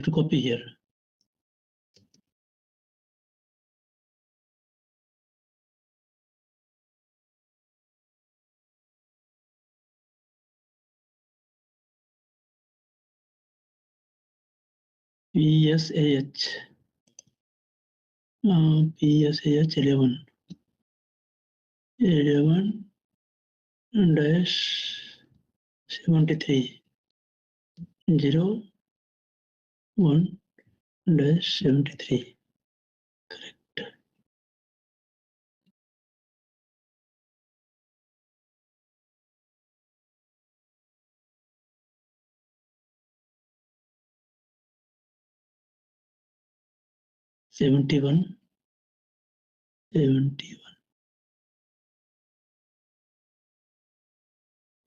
to copy here. PSAH. PSAH 11 dash 73 0 1 dash 73. Correct. Seventy-one.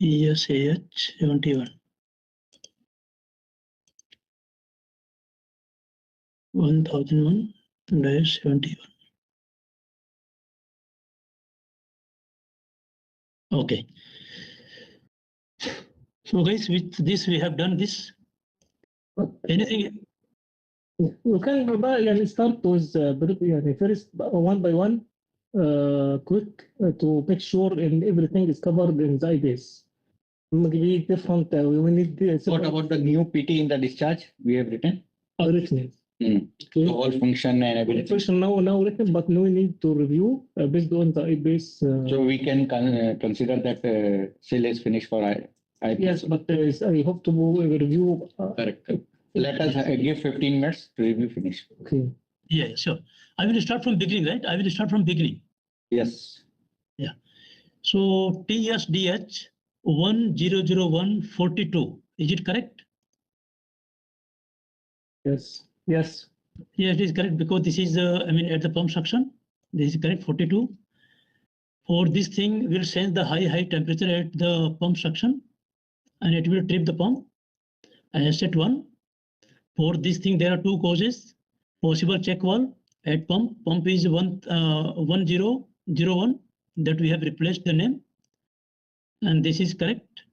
PSAH 71. 1001 dash 71. Okay. So guys, with this we have done this. Anything? We can start with first one by one, quick to make sure and everything is covered in the IBS. Maybe different. We need. What about the new PT in the discharge we have written? Written. Okay. The whole function and everything. Function now written, but no need to review based on the IBS. So we can consider that SIL is finished for IBS. Yes, but I hope to review. Correct. Let us give 15 minutes to review finish. Okay. Yeah, sure. I will start from beginning, right? I will start from beginning. Yes. Yeah. So TSDH 100142. Is it correct? Yes. Yes. Yes, it is correct because this is at the pump suction. This is correct 42. For this thing, we'll sense the high temperature at the pump suction, and it will trip the pump. I have set 1. For this thing, there are 2 causes. Possible check valve at pump. Pump is 1001 that we have replaced the name, and this is correct.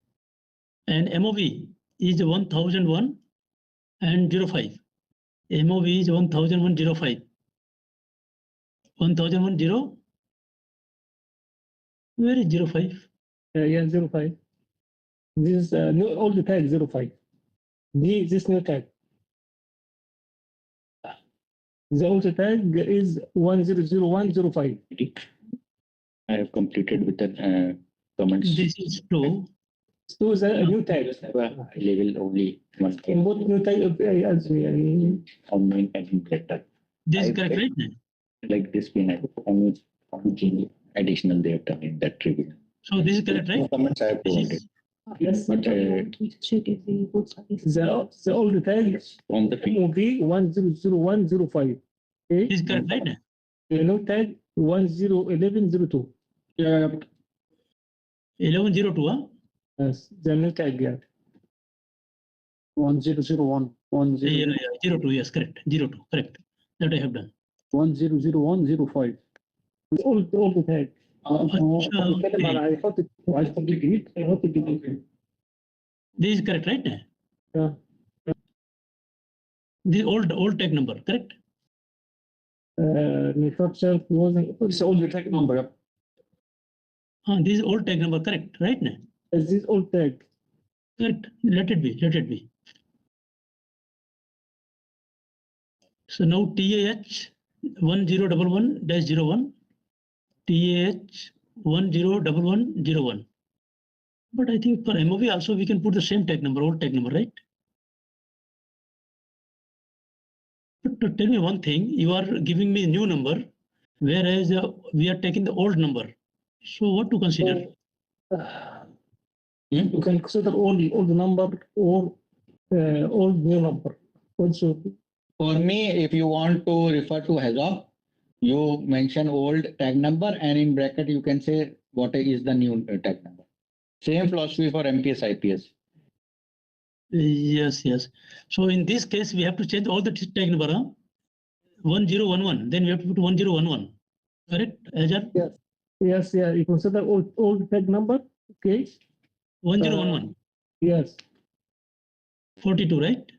And MOV is 1001 and 05. MOV is 1001.05. 1010. Where is 05? Yeah, 05. This is all the tag 05. This new tag. The old tag is 100105. I have completed with the comments. This is 2. So the new tag. Level only one. In both new tag as we Main and letter. This is correct, right? Like this pin, only additional data in that review. So this is correct, right? Comments I have This provided. is, yes. But The old tag from the pin. MOV 100105. Okay. this is correct, right? The new tag 101102. 1102, huh? Yes, the new tag, yeah. 1001 Yeah, 02, yes, correct. 02, correct. That I have done. 100105. All the tag. Okay. I thought it was complete. I hope it did. This is correct, right? Yeah. This old tag number, correct? Manufacturer wasn't. It's all the tag number. This is old tag number, correct, right? Is this old tag? Correct. Let it be. So now TAH 1011-01, TAH 101101. But I think for MOV also we can put the same tag number, old tag number, right? But tell me one thing, you are giving me a new number, whereas we are taking the old number. So what to consider? You can consider all the number or all new number. Also. For me, if you want to refer to HAZOP, you mention old tag number and in bracket you can say what is the new tag number. Same philosophy for MPS, IPS. Yes. So in this case, we have to change all the tag number, 1011. Then we have to put 1011. Correct, Ajar? Yes. You consider all tag number. Okay. 1011. Yes. 42, right?